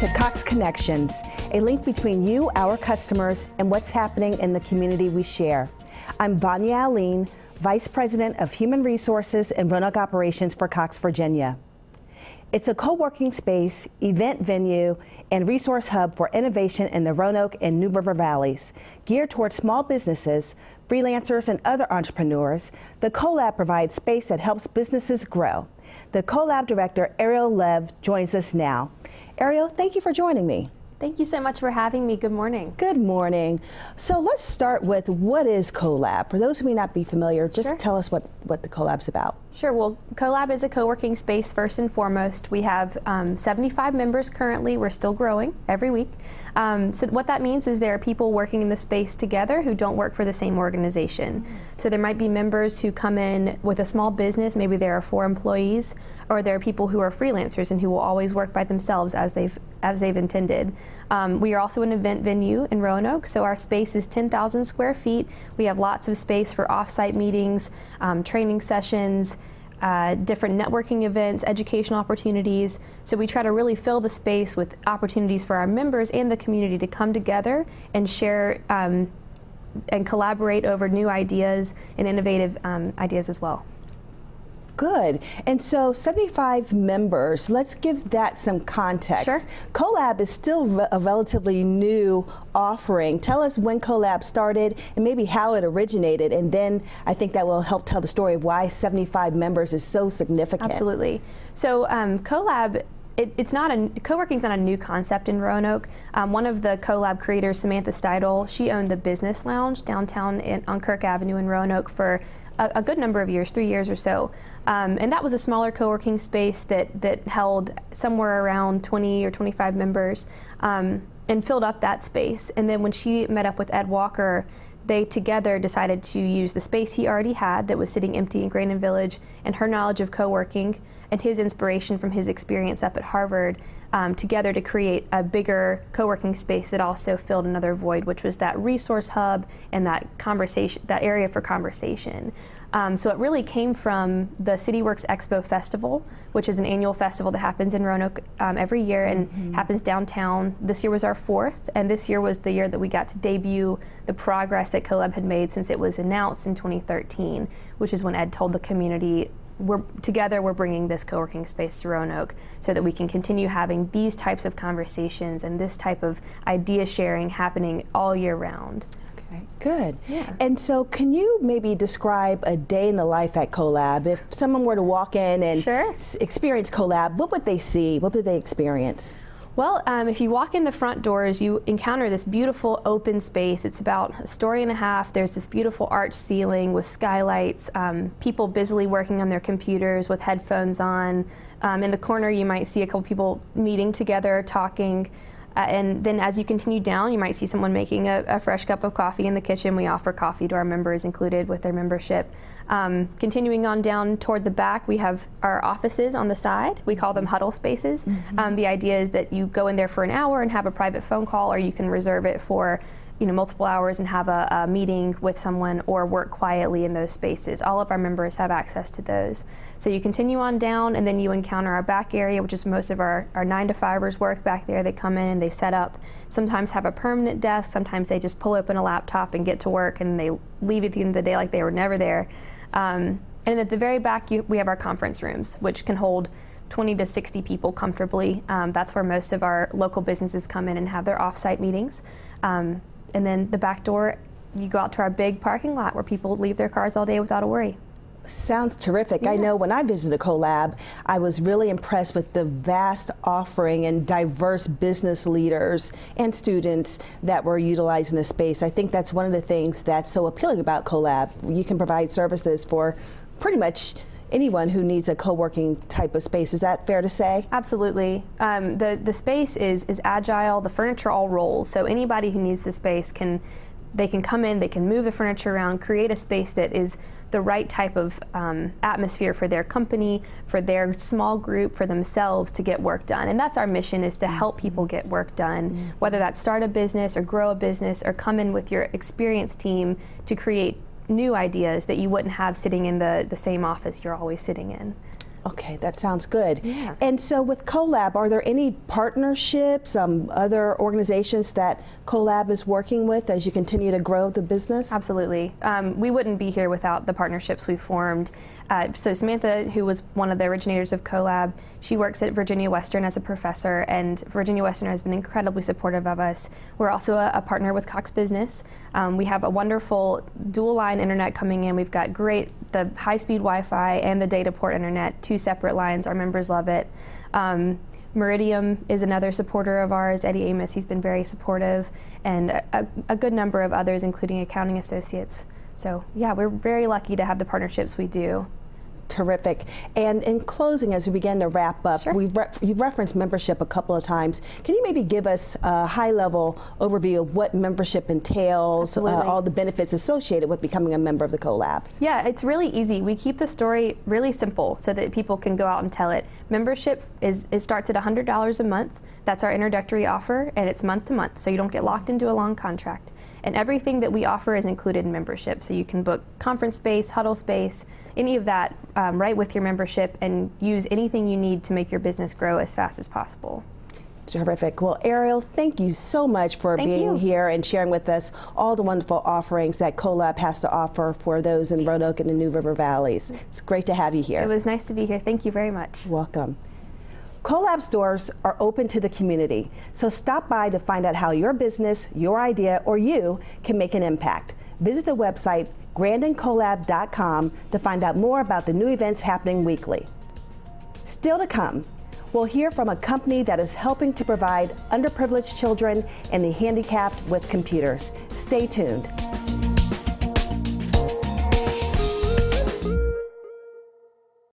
to Cox Connections, a link between you, our customers, and what's happening in the community we share. I'm Vonya Alleyne, Vice President of Human Resources and Roanoke Operations for Cox Virginia. It's a co-working space, event venue, and resource hub for innovation in the Roanoke and New River Valleys. Geared towards small businesses, freelancers, and other entrepreneurs, the CoLab provides space that helps businesses grow. The CoLab Director, Ariel Lev, joins us now. Ariel, thank you for joining me. Thank you so much for having me. Good morning. Good morning. So let's start with, what is CoLab? For those who may not be familiar, just tell us what the CoLab's about. Sure. Well, CoLab is a co-working space first and foremost. We have 75 members currently. We're still growing every week. So what that means is there are people working in the space together who don't work for the same organization. So there might be members who come in with a small business, maybe there are 4 employees, or there are people who are freelancers and who will always work by themselves as they've intended. We are also an event venue in Roanoke, so our space is 10,000 square feet. We have lots of space for off-site meetings, training sessions, different networking events, educational opportunities. So we try to really fill the space with opportunities for our members and the community to come together and share and collaborate over new ideas and innovative ideas as well. Good. And so 75 members, let's give that some context. Sure. CoLab is still a relatively new offering. Tell us when CoLab started and maybe how it originated, and then I think that will help tell the story of why 75 members is so significant. Absolutely. So CoLab, co-working is not a new concept in Roanoke. One of the CoLab creators, Samantha Steidel, she owned the Business Lounge downtown on Kirk Avenue in Roanoke for a good number of years, 3 years or so. And that was a smaller co-working space that held somewhere around 20 or 25 members and filled up that space. And then when she met up with Ed Walker, they together decided to use the space he already had that was sitting empty in Grandin Village and her knowledge of co-working and his inspiration from his experience up at Harvard together to create a bigger co-working space that also filled another void, which was that resource hub and that area for conversation. So it really came from the CityWorks Expo Festival, which is an annual festival that happens in Roanoke every year and happens downtown. This year was our 4th, and this year was the year that we got to debut the progress that CoLab had made since it was announced in 2013, which is when Ed told the community, together we're bringing this co-working space to Roanoke so that we can continue having these types of conversations and this type of idea sharing happening all year round. Okay, good. Yeah. And so can you maybe describe a day in the life at CoLab? If someone were to walk in and experience CoLab, what would they see? What would they experience? Well, if you walk in the front doors, you encounter this beautiful open space. It's about 1.5 stories. There's this beautiful arched ceiling with skylights, people busily working on their computers with headphones on. In the corner, you might see a couple people meeting together, talking. And then as you continue down, you might see someone making a fresh cup of coffee in the kitchen. We offer coffee to our members included with their membership. Continuing on down toward the back, we have our offices on the side. We call them huddle spaces. The idea is that you go in there for an hour and have a private phone call, or you can reserve it for multiple hours and have a meeting with someone or work quietly in those spaces. All of our members have access to those. So you continue on down and then you encounter our back area, which is most of our 9-to-5ers work back there. They come in and they set up, sometimes have a permanent desk, sometimes they just pull open a laptop and get to work and they leave at the end of the day like they were never there. And at the very back we have our conference rooms, which can hold 20 to 60 people comfortably. That's where most of our local businesses come in and have their off-site meetings. And then the back door, you go out to our big parking lot where people leave their cars all day without a worry. Sounds terrific. Yeah. I know when I visited CoLab, I was really impressed with the vast offering and diverse business leaders and students that were utilizing the space. I think that's one of the things that's so appealing about CoLab. You can provide services for pretty much anyone who needs a co-working type of space. Is that fair to say? Absolutely. The space is agile. The furniture all rolls. So anybody who needs the space they can come in, they can move the furniture around, create a space that is the right type of atmosphere for their company, for their small group, for themselves to get work done. And that's our mission, is to help people get work done, whether that's start a business or grow a business or come in with your experienced team to create new ideas that you wouldn't have sitting in the same office you're always sitting in. Okay, that sounds good. Yeah. And so with CoLab, are there any partnerships, other organizations that CoLab is working with as you continue to grow the business? Absolutely. We wouldn't be here without the partnerships we've formed. So Samantha, who was one of the originators of CoLab, she works at Virginia Western as a professor, and Virginia Western has been incredibly supportive of us. We're also a partner with Cox Business. We have a wonderful dual line internet coming in. We've got the high-speed Wi-Fi and the data port internet, 2 separate lines. Our members love it. Meridium is another supporter of ours. Eddie Amos, he's been very supportive, and a good number of others, including accounting associates. So yeah, we're very lucky to have the partnerships we do. Terrific. And in closing, as we begin to wrap up, Sure. You've referenced membership a couple of times. Can you maybe give us a high-level overview of what membership entails, all the benefits associated with becoming a member of the CoLab? Yeah, it's really easy. We keep the story really simple so that people can go out and tell it. Membership starts at $100 a month. That's our introductory offer, and it's month to month, so you don't get locked into a long contract. And everything that we offer is included in membership, so you can book conference space, huddle space, any of that right with your membership, and use anything you need to make your business grow as fast as possible. Terrific. Well, Ariel, thank you so much for being here and sharing with us all the wonderful offerings that CoLab has to offer for those in Roanoke and the New River Valleys. It's great to have you here. It was nice to be here. Thank you very much. Welcome. CoLab's doors are open to the community, so stop by to find out how your business, your idea, or you can make an impact. Visit the website grandandcolab.com to find out more about the new events happening weekly. Still to come, we'll hear from a company that is helping to provide underprivileged children and the handicapped with computers. Stay tuned.